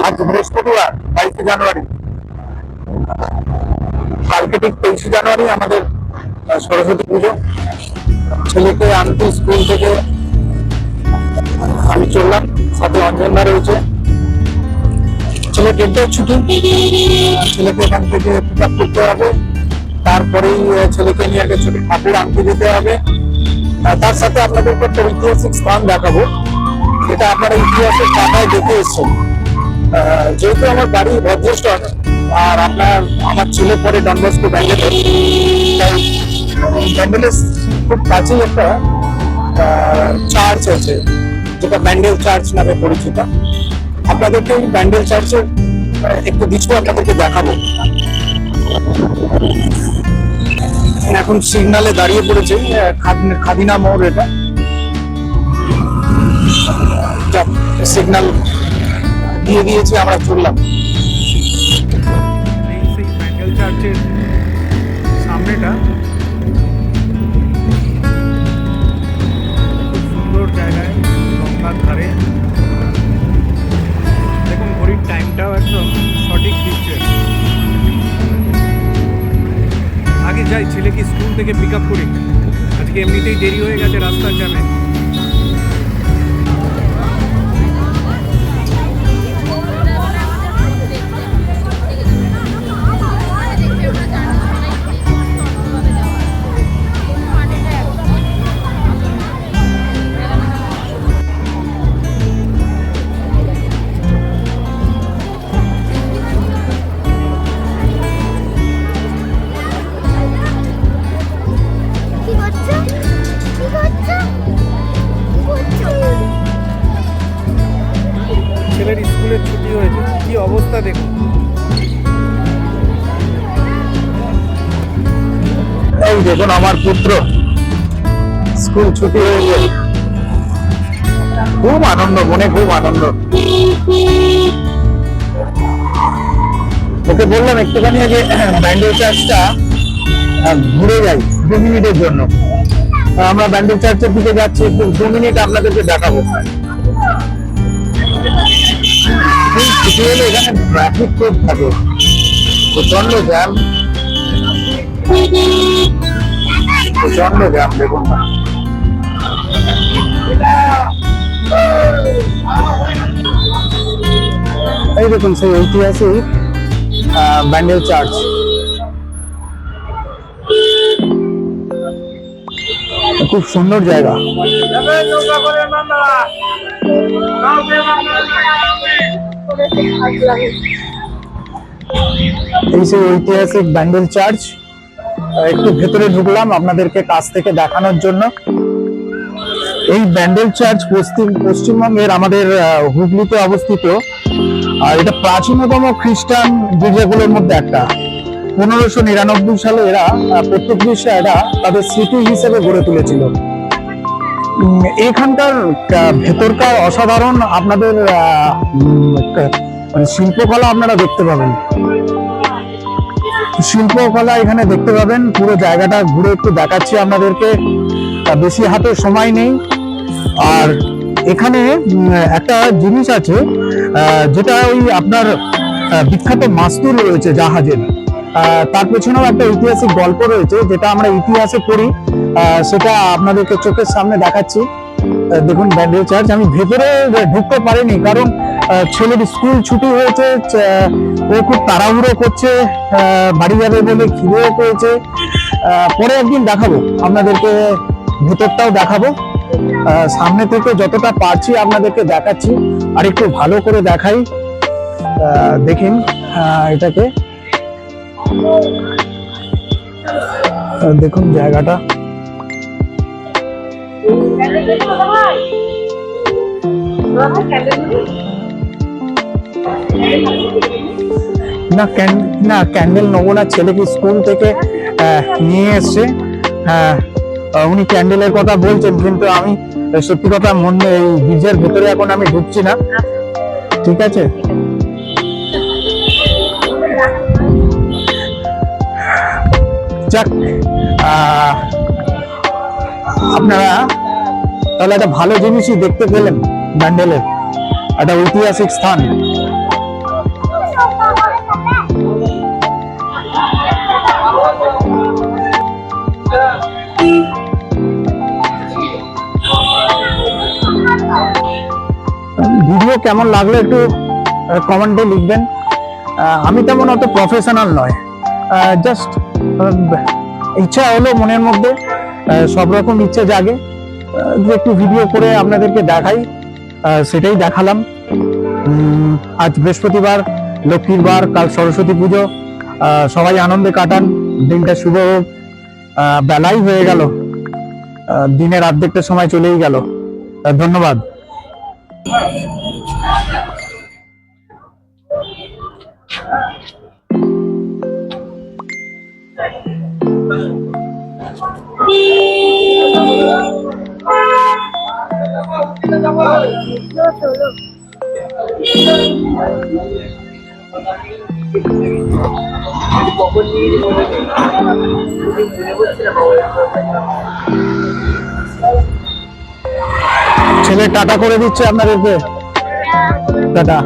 আজ বৃহস্পতিবার 22 জানুয়ারি, কালকে ঠিক 23 জানুয়ারি আমাদের সরস্বতী পুজো। ছেলেকে আনতে স্কুল থেকে আমি চললাম, সাথে অঞ্জনদা রয়েছে। ছেলে দেড়টায় ছুটি, ছেলেকে এখান থেকে পিক আপ করতে হবে, তারপরেই ছেলেকে নিয়ে আগে ছোট ঠাকুর আনতে যেতে হবে। তার সাথে আপনাদেরকে একটা ঐতিহাসিক স্থান দেখাবো, যেটা আপনারা ইতিহাসের পাতায় দেখে এসছেন। যেহেতু আমার বাড়ি ভদ্রেশ্বর, আর আমার ছেলে পরে ডন বস্কো ব্যান্ডেলে, তাই ব্যান্ডেলের খুব কাছেই একটা চার্চ আছে, যেটা ব্যান্ডেল চার্চ নামে পরিচিত। আপনাদেরকে এই ব্যান্ডেল চার্চের একটু দৃশ্য আপনাদেরকে দেখাবো। এখন সিগনালে দাঁড়িয়ে পড়েছে, খাদিনা মোড় এটা। সিগন্যাল দিয়ে দিয়েছে, আমরা চললাম। সেই ব্যান্ডেল চার্চের সামনেটা খুব সুন্দর জায়গায়, গঙ্গার ধারে। দেখুন ঘড়ির টাইমটাও একদম সঠিক দিচ্ছে। আগে যাই ছেলেকে স্কুল থেকে পিক আপ করি, আজকে এমনিতেই দেরি হয়ে গেছে রাস্তার জ্যামে। ছেলের স্কুলের ছুটি হয়েছে, কি অবস্থা দেখুন। এই দেখুন আমার পুত্র, স্কুল ছুটি হয়ে গেল। খুব আনন্দ, মনে খুব আনন্দ। ওকে বললাম একটুখানি আগে ব্যান্ডেল চার্চটা ঘুরে যাই 2 মিনিটের জন্য। আমরা ব্যান্ডেল চার্চের দিকে যাচ্ছি, একটু 2 মিনিট আপনাদেরকে দেখাবো। ছুটি হলে এখানে ট্রাফিক খুব থাকে, প্রচন্ড জ্যাম, প্রচন্ড জ্যাম। দেখুন না, এই দেখুন সেই ঐতিহাসিক ব্যান্ডেল চার্চ। খুব সুন্দর জায়গা। এই সেই ঐতিহাসিক ব্যান্ডেল চার্চ। একটু ভেতরে ঢুকলাম আপনাদেরকে কাছ থেকে দেখানোর জন্য। এই ব্যান্ডেল চার্চ পশ্চিমবঙ্গের আমাদের হুগলিতে অবস্থিত, আর এটা প্রাচীনতম খ্রিস্টান গির্জাগুলোর মধ্যে একটা। 1599 সালে এরা পর্তুগিজরা এরা তাদের স্মৃতি হিসেবে গড়ে তুলেছিল। এখানকার ভেতরকার অসাধারণ আপনাদের শিল্পকলা আপনারা দেখতে পাবেন। শিল্পকলা এখানে দেখতে পাবেন। পুরো জায়গাটা ঘুরে একটু দেখাচ্ছি আপনাদেরকে, বেশি হাতে সময় নেই। আর এখানে একটা জিনিস আছে, যেটা ওই আপনার বিখ্যাত মাস্তুল রয়েছে জাহাজের, তার পেছনেও একটা ঐতিহাসিক গল্প রয়েছে, যেটা আমরা ইতিহাসে পড়ি। সেটা আপনাদেরকে চোখের সামনে দেখাচ্ছি। দেখুন ব্যান্ডেল চার্চ। আমি ভেতরে ঢুকতে পারিনি, কারণ ছেলের স্কুল ছুটি হয়েছে, ও খুব তাড়াহুড়ো করছে, বাড়ি যাবে বলে খিদেও পেয়েছে। পরে একদিন দেখাবো আপনাদেরকে, ভেতরটাও দেখাবো। সামনে থেকে যতটা পারছি আপনাদেরকে দেখাচ্ছি। আর একটু ভালো করে দেখাই, দেখেন এটাকে। দেখুন জায়গাটা। না ক্যান্ডেল নেবো না, ছেলেকে স্কুল থেকে নিয়ে এসছে। উনি ক্যান্ডেলের কথা বলছেন, কিন্তু আমি সত্যি কথা এই গির্জার ভেতরে এখন আমি ঢুকছি না। ঠিক আছে, যাক, আপনারা তাহলে একটা ভালো জিনিসই দেখতে পেলেন ব্যান্ডেলের। একটা ঐতিহাসিক স্থান। ভিডিও কেমন লাগলো একটু কমেন্টে লিখবেন। আমি তেমন অত প্রফেশনাল নয়, জাস্ট ইচ্ছা হলো মনের মধ্যে, সব রকম ইচ্ছা জাগে যে একটু ভিডিও করে আপনাদেরকে দেখাই, সেটাই দেখালাম। আজ বৃহস্পতিবার, লক্ষ্মীর বার, কাল সরস্বতী পুজো, সবাই আনন্দে কাটান, দিনটা শুভ হোক। বেলাই হয়ে গেল, দিনের অর্ধেকটা সময় চলেই গেল। ধন্যবাদ। ছেলে টাটা করে দিচ্ছে আপনাদেরকে, টাটা।